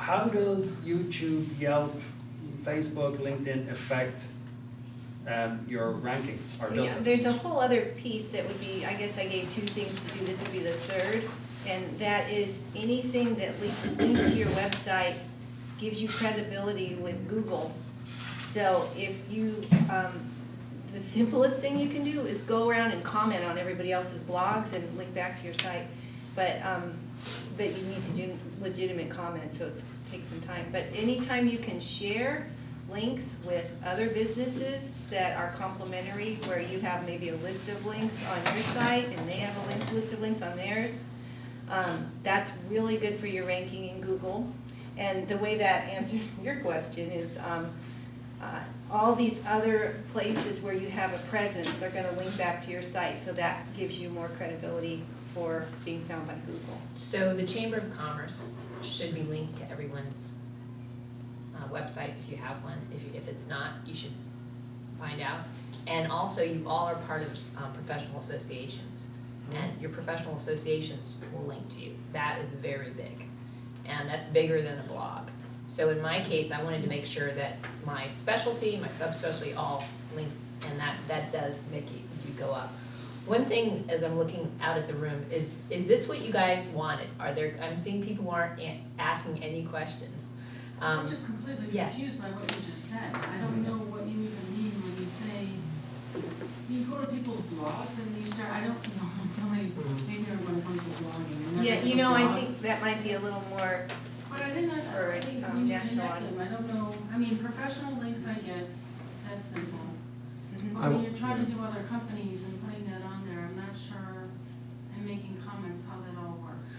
how does YouTube, Yelp, Facebook, LinkedIn affect your rankings, or does Yeah, it? there's a whole other piece that would be, I guess I gave 2 things to do, this would be the third, and that is anything that links to your website gives you credibility with Google. So if you, the simplest thing you can do is go around and comment on everybody else's blogs and link back to your site. But you need to do legitimate comments, so it takes some time. But anytime you can share links with other businesses that are complementary, where you have maybe a list of links on your site and they have a list of links on theirs, that's really good for your ranking in Google. And the way that answers your question is all these other places where you have a presence are going to link back to your site, so that gives you more credibility for being found by Google. So the Chamber of Commerce should be linked to everyone's website if you have one. If it's not, you should find out. And also, you all are part of professional associations, and your professional associations will link to you. That is very big, and that's bigger than a blog. So in my case, I wanted to make sure that my specialty, my subspecialty, all link, and that does make you go up. One thing, as I'm looking out at the room, is this what you guys wanted? I'm seeing people who aren't asking any questions. I'm just completely confused by what you just said. I don't know what you even mean when you say, you go to people's blogs and you start, I don't know, I'm really ignorant when it comes to blogging. Yeah, you know, I think that might be a little more. But I didn't, for I think national when you connect them, audience. I don't know, I mean, professional links I get, that's simple. Mhm. But when you're trying to do other companies and putting that on there, I'm not sure, and making comments how that all works.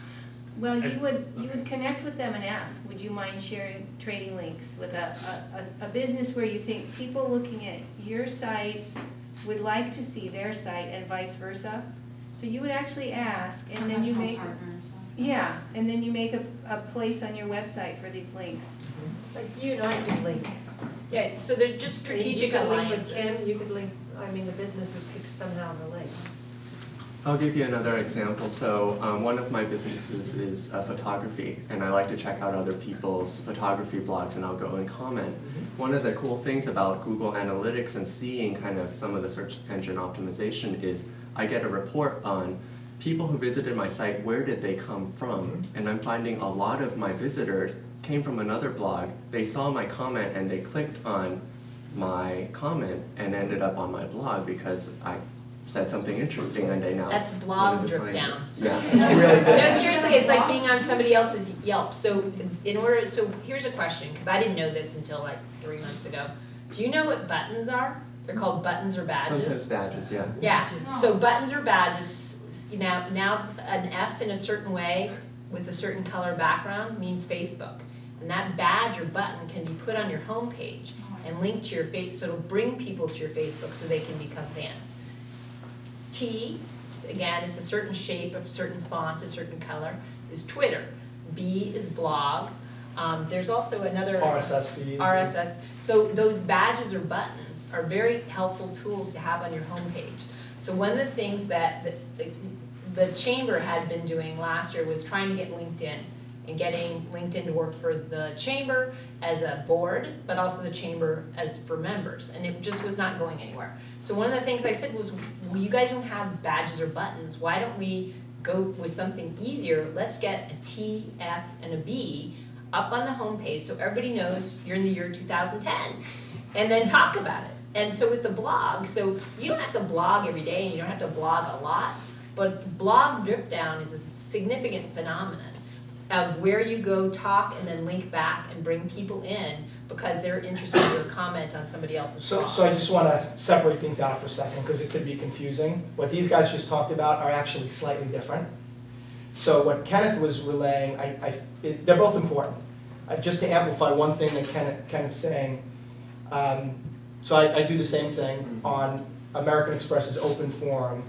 Well, you would connect with them and ask, would you mind sharing trading links with a business where you think people looking at your site would like to see their site and vice versa? So you would actually ask, and then you Professional make, partners, so. yeah, and then you make a place on your website for these links. Like you and I could link. Yeah, so they're just strategic You could link alliances. with Ken, you could link, I mean, the businesses could somehow relate. I'll give you another example. So one of my businesses is photography, and I like to check out other people's photography blogs, and I'll go and comment. One of the cool things about Google Analytics and seeing kind of some of the search engine optimization is I get a report on people who visited my site, where did they come from? And I'm finding a lot of my visitors came from another blog. They saw my comment and they clicked on my comment and ended up on my blog because I said something interesting and they now That's blog wanted to drip find down. it. Yeah, it's really good. No, seriously, it's like being on somebody else's Yelp. So here's a question, because I didn't know this until like 3 months ago. Do you know what buttons are? They're called buttons or badges. Sometimes badges, yeah. Yeah, so buttons or badges, now an F in a certain way with a certain color background means Facebook. And that badge or button can be put on your home page and linked to your face, so it'll bring people to your Facebook so they can become fans. T, again, it's a certain shape, a certain font, a certain color, is Twitter. B is blog. There's also another RSS feeds. RSS. So those badges or buttons are very helpful tools to have on your homepage. So one of the things that the chamber had been doing last year was trying to get LinkedIn and getting LinkedIn to work for the chamber as a board, but also the chamber as for members, and it just was not going anywhere. So one of the things I said was, well, you guys don't have badges or buttons, why don't we go with something easier? Let's get a T, F, and a B up on the homepage so everybody knows you're in the year 2010, and then talk about it. And so with the blog, so you don't have to blog every day and you don't have to blog a lot, but blog drip down is a significant phenomenon of where you go talk and then link back and bring people in because they're interested in your comment on somebody else's blog. So I just want to separate things out for a second because it could be confusing. What these guys just talked about are actually slightly different. So what Kenneth was relaying, they're both important. Just to amplify one thing that Kenneth's saying, so I do the same thing on American Express's open forum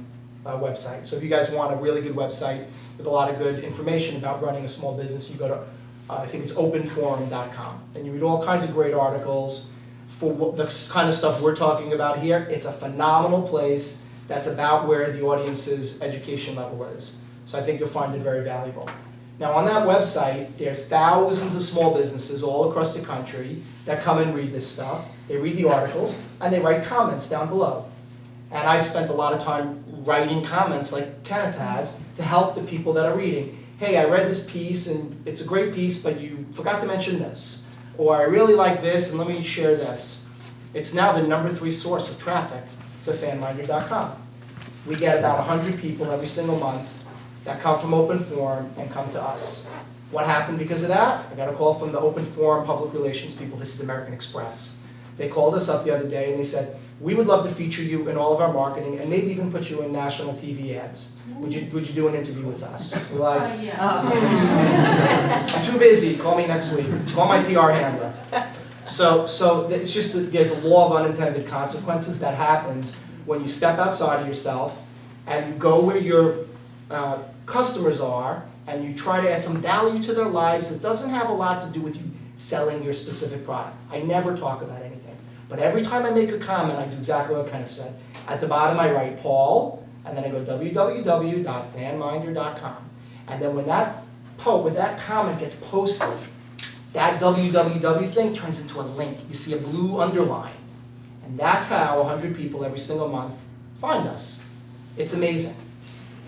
website. So if you guys want a really good website with a lot of good information about running a small business, you go to, I think it's openforum.com. And you read all kinds of great articles for the kind of stuff we're talking about here. It's a phenomenal place that's about where the audience's education level is. So I think you'll find it very valuable. Now, on that website, there's thousands of small businesses all across the country that come and read this stuff. They read the articles, and they write comments down below. And I've spent a lot of time writing comments like Kenneth has to help the people that are reading. Hey, I read this piece, and it's a great piece, but you forgot to mention this. Or I really like this, and let me share this. It's now the #3 source of traffic to fanminder.com. We get about 100 people every single month that come from Open Forum and come to us. What happened because of that? I got a call from the Open Forum public relations people. This is American Express. They called us up the other day and they said, we would love to feature you in all of our marketing and maybe even put you in national TV ads. Would you do an interview with us? We're like, Yeah. I'm too busy, call me next week. Call my PR handler. So it's just that there's a law of unintended consequences that happens when you step outside of yourself and you go where your customers are and you try to add some value to their lives that doesn't have a lot to do with you selling your specific product. I never talk about anything. But every time I make a comment, I do exactly what Kenneth said. At the bottom, I write Paul, and then I go www.fanminder.com. And then when that comment gets posted, that www thing turns into a link. You see a blue underline. And that's how 100 people every single month find us. It's amazing.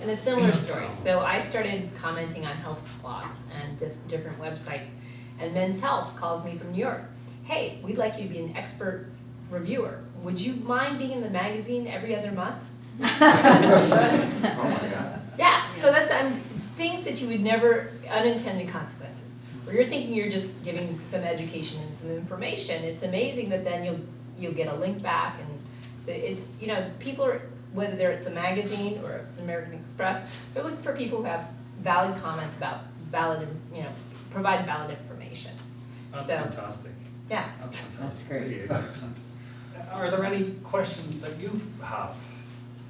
And a similar story. So I started commenting on health blogs and different websites. And Men's Health calls me from New York. Hey, we'd like you to be an expert reviewer. Would you mind being in the magazine every other month? Oh my God. Yeah, so that's things that you would never, unintended consequences. Where you're thinking you're just giving some education and some information. It's amazing that then you'll get a link back, and it's, you know, people are, whether it's a magazine or it's American Express, they're looking for people who have valid comments about valid, you know, provide valid information. That's So, fantastic. Yeah. That's fantastic. That's great. Really excellent. Are there any questions that you have?